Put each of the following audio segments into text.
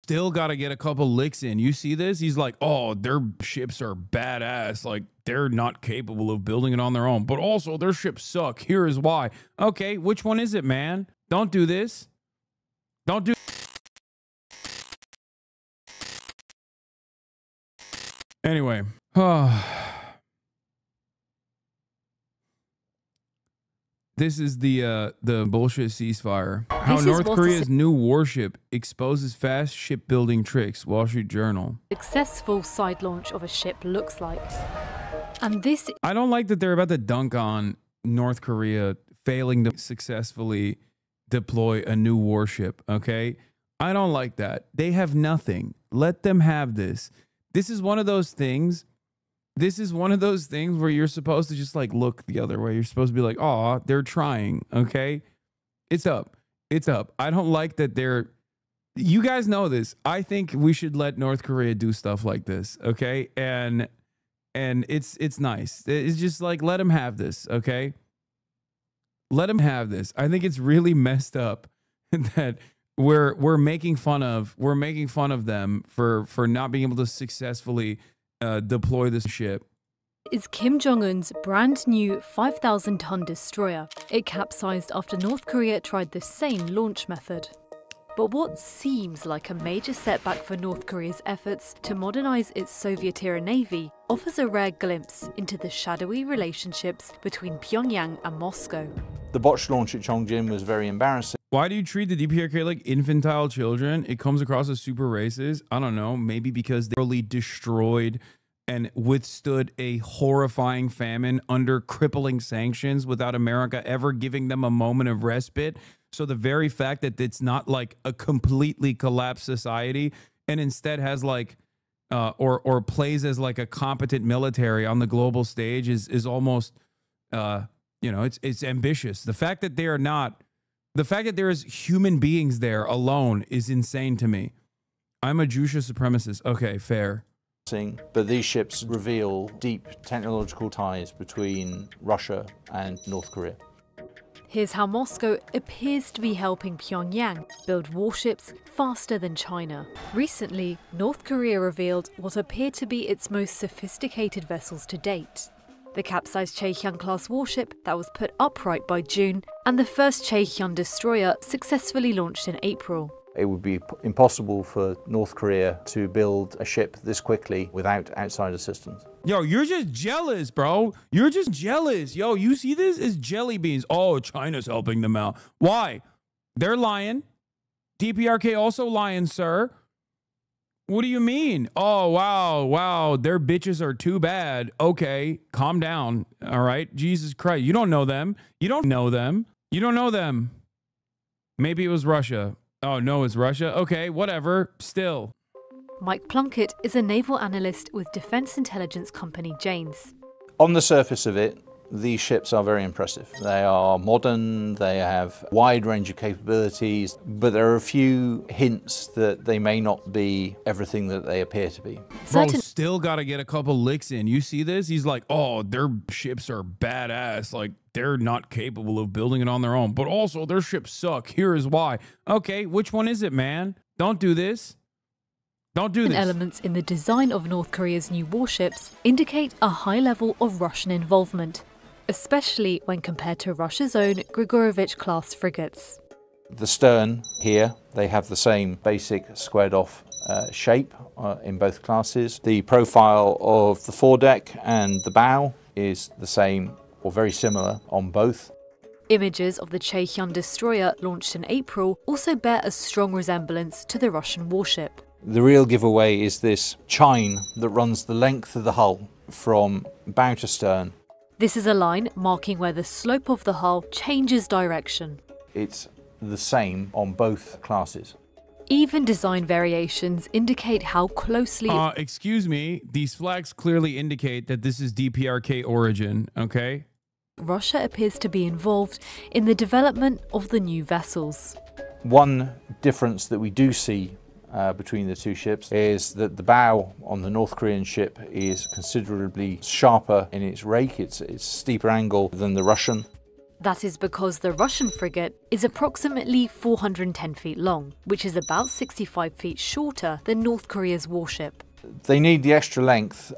still got to get a couple licks in. You see this? He's like, oh, their ships are badass. Like, they're not capable of building it on their own. But also, their ships suck. Here is why. Okay, which one is it, man? Don't do this. Don't do... Anyway. This is the bullshit ceasefire. How North Korea's new warship exposes fast shipbuilding tricks. Wall Street Journal. Successful side launch of a ship looks like. And this... I don't like that they're about to dunk on North Korea failing to successfully deploy a new warship, okay? I don't like that. They have nothing. Let them have this. This is one of those things... This is one of those things where you're supposed to just like look the other way. You're supposed to be like, oh, they're trying. Okay. It's up. It's up. I don't like that they're, you guys know this. I think we should let North Korea do stuff like this. Okay. And it's nice. It's just like, let them have this. Okay. Let them have this. I think it's really messed up that we're making fun of them for not being able to successfully deploy this ship. Is Kim Jong-un's brand new 5,000-ton destroyer. It capsized after North Korea tried the same launch method. But what seems like a major setback for North Korea's efforts to modernize its Soviet-era navy offers a rare glimpse into the shadowy relationships between Pyongyang and Moscow. The botched launch at Chongjin was very embarrassing. Why do you treat the DPRK like infantile children? It comes across as super racist. I don't know. Maybe because they really destroyed and withstood a horrifying famine under crippling sanctions without America ever giving them a moment of respite. So the very fact that it's not like a completely collapsed society and instead has like or plays as like a competent military on the global stage is almost you know, it's ambitious. The fact that they are not, the fact that there is human beings there alone is insane to me. I'm a Jewish supremacist. Okay, fair. But these ships reveal deep technological ties between Russia and North Korea. Here's how Moscow appears to be helping Pyongyang build warships faster than China. Recently, North Korea revealed what appeared to be its most sophisticated vessels to date. The capsized Chaehyun-class warship that was put upright by June, and the first Chaehyun destroyer successfully launched in April. It would be impossible for North Korea to build a ship this quickly without outside assistance. Yo, you're just jealous, bro. You're just jealous. Yo, you see this? It's jelly beans. Oh, China's helping them out. Why? They're lying. DPRK also lying, sir. What do you mean? Oh, wow. Their bitches are too bad. Okay, calm down. All right. Jesus Christ. You don't know them. You don't know them. You don't know them. Maybe it was Russia. Oh, no, it's Russia? Okay, whatever. Still. Mike Plunkett is a naval analyst with defense intelligence company Janes. On the surface of it, these ships are very impressive. They are modern, they have a wide range of capabilities, but there are a few hints that they may not be everything that they appear to be. Bro, still got to get a couple licks in. You see this? He's like, oh, their ships are badass. Like, they're not capable of building it on their own. But also, their ships suck. Here is why. Okay, which one is it, man? Don't do this. Don't do this. Elements in the design of North Korea's new warships indicate a high level of Russian involvement, especially when compared to Russia's own Grigorovich-class frigates. The stern here, they have the same basic squared-off shape in both classes. The profile of the foredeck and the bow is the same or very similar on both. Images of the Chaehyun destroyer launched in April also bear a strong resemblance to the Russian warship. The real giveaway is this chine that runs the length of the hull from bow to stern. This is a line marking where the slope of the hull changes direction. It's the same on both classes. Even design variations indicate how closely... excuse me, these flags clearly indicate that this is DPRK origin, okay? Russia appears to be involved in the development of the new vessels. One difference that we do see between the two ships is that the bow on the North Korean ship is considerably sharper in its rake. It's a steeper angle than the Russian. That is because the Russian frigate is approximately 410 feet long, which is about 65 feet shorter than North Korea's warship. They need the extra length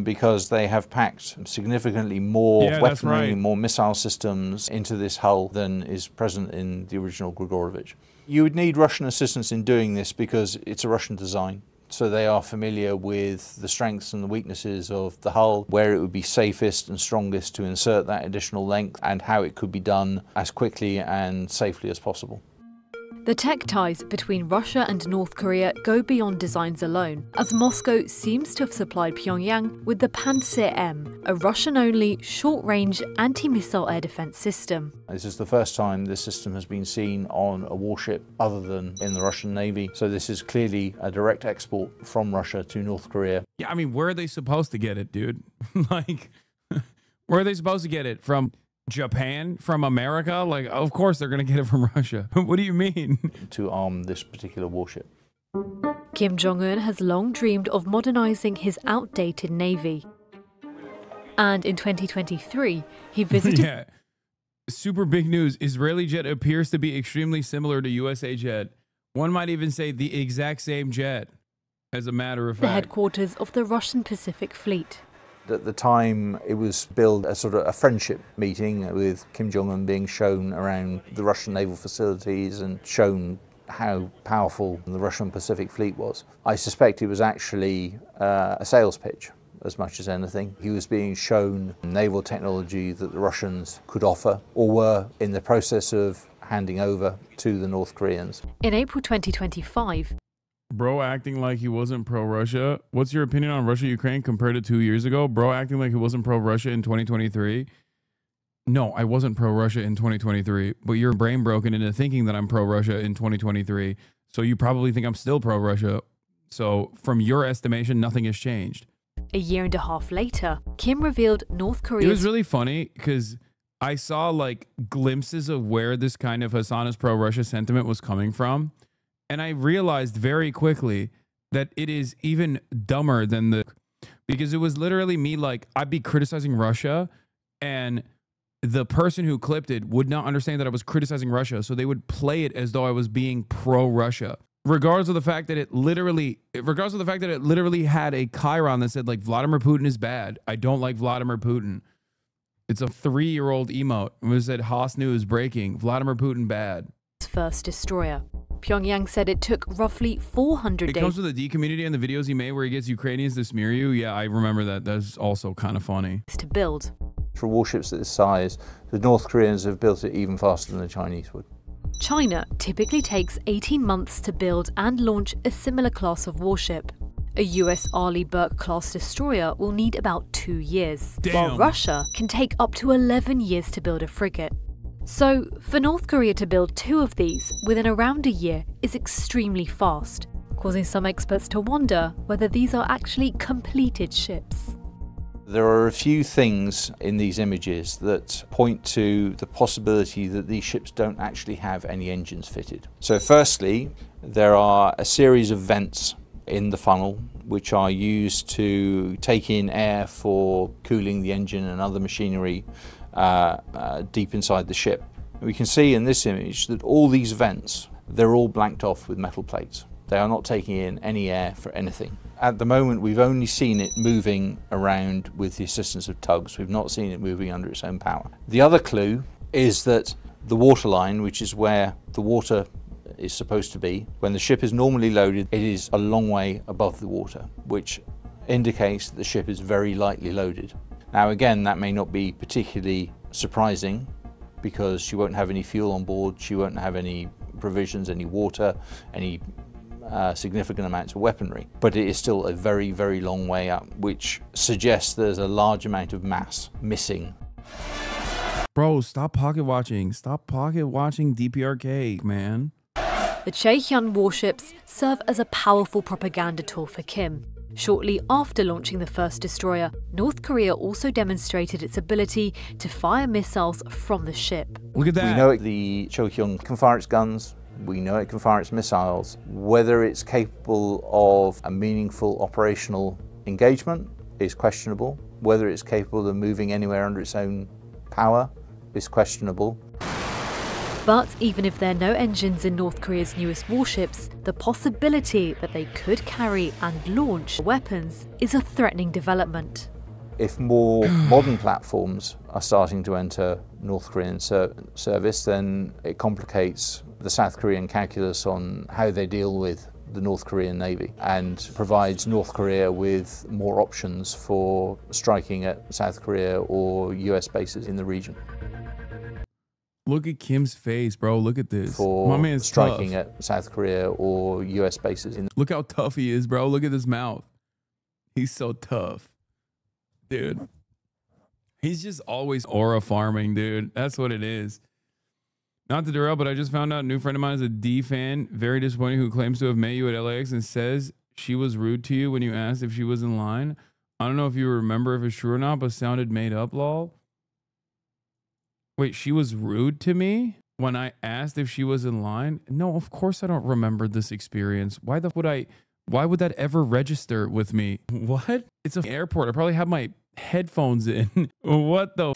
because they have packed significantly more weaponry, more missile systems into this hull than is present in the original Grigorovich. You would need Russian assistance in doing this because it's a Russian design. So they are familiar with the strengths and the weaknesses of the hull, where it would be safest and strongest to insert that additional length, and how it could be done as quickly and safely as possible. The tech ties between Russia and North Korea go beyond designs alone, as Moscow seems to have supplied Pyongyang with the Pantsir-M, a Russian-only short-range anti-missile air defense system. This is the first time this system has been seen on a warship other than in the Russian Navy, so this is clearly a direct export from Russia to North Korea. Yeah, I mean, where are they supposed to get it, dude? Like, where are they supposed to get it? From Japan? From America? Like, of course they're going to get it from Russia. What do you mean? To arm this particular warship. Kim Jong-un has long dreamed of modernizing his outdated navy. And in 2023, he visited... Yeah. Super big news. Israeli jet appears to be extremely similar to USA jet. One might even say the exact same jet, as a matter of fact. The headquarters of the Russian Pacific Fleet. At the time, it was billed as sort of a friendship meeting with Kim Jong-un being shown around the Russian naval facilities and shown how powerful the Russian Pacific Fleet was. I suspect it was actually a sales pitch as much as anything. He was being shown naval technology that the Russians could offer or were in the process of handing over to the North Koreans. In April 2025, Bro acting like he wasn't pro-Russia. What's your opinion on Russia-Ukraine compared to 2 years ago? Bro acting like he wasn't pro-Russia in 2023. No, I wasn't pro-Russia in 2023, but you're brain broken into thinking that I'm pro-Russia in 2023. So you probably think I'm still pro-Russia. So from your estimation, nothing has changed. A year and a half later, Kim revealed North Korea's... It was really funny because I saw like glimpses of where this kind of Hasan's pro-Russia sentiment was coming from. And I realized very quickly that it is even dumber than because it was literally me, like, I'd be criticizing Russia and the person who clipped it would not understand that I was criticizing Russia. So they would play it as though I was being pro-Russia, regardless of the fact that it literally had a chyron that said like Vladimir Putin is bad. I don't like Vladimir Putin. It's a 3-year-old emote. It said Haas news breaking, Vladimir Putin bad. First destroyer. Pyongyang said it took roughly 400 days. It comes with the D community and the videos he made where he gets Ukrainians to smear you. Yeah, I remember that. That's also kind of funny. To build. For warships at this size, the North Koreans have built it even faster than the Chinese would. China typically takes 18 months to build and launch a similar class of warship. A US Arleigh Burke-class destroyer will need about 2 years, while Russia can take up to 11 years to build a frigate. So, for North Korea to build 2 of these within around a year is extremely fast, causing some experts to wonder whether these are actually completed ships. There are a few things in these images that point to the possibility that these ships don't actually have any engines fitted. So firstly, there are a series of vents in the funnel which are used to take in air for cooling the engine and other machinery deep inside the ship. We can see in this image that all these vents, they're all blanked off with metal plates. They are not taking in any air for anything. At the moment, we've only seen it moving around with the assistance of tugs. We've not seen it moving under its own power. The other clue is that the waterline, which is where the water is supposed to be, when the ship is normally loaded, it is a long way above the water, which indicates that the ship is very lightly loaded. Now again, that may not be particularly surprising because she won't have any fuel on board, she won't have any provisions, any water, any significant amounts of weaponry. But it is still a very, very long way up, which suggests there's a large amount of mass missing. Bro, stop pocket watching. Stop pocket watching DPRK, man. The Cheohyun warships serve as a powerful propaganda tool for Kim. Shortly after launching the first destroyer, North Korea also demonstrated its ability to fire missiles from the ship. Look at that. We know the Cheohyun can fire its guns, we know it can fire its missiles. Whether it's capable of a meaningful operational engagement is questionable. Whether it's capable of moving anywhere under its own power is questionable. But even if there are no engines in North Korea's newest warships, the possibility that they could carry and launch weapons is a threatening development. If more modern platforms are starting to enter North Korean service, then it complicates the South Korean calculus on how they deal with the North Korean Navy and provides North Korea with more options for striking at South Korea or US bases in the region. Look at Kim's face, bro. Look at this. For my man's striking tough. at South Korea or US bases. Look how tough he is, bro. Look at his mouth. He's so tough. Dude. He's just always aura farming, dude. That's what it is. Not to derail, but I just found out a new friend of mine is a D fan. Very disappointing, who claims to have met you at LAX and says she was rude to you when you asked if she was in line. I don't know if you remember if it's true or not, but sounded made up, lol. Wait, she was rude to me when I asked if she was in line? No, of course I don't remember this experience. Why would that ever register with me? What? It's an airport. I probably have my headphones in. What the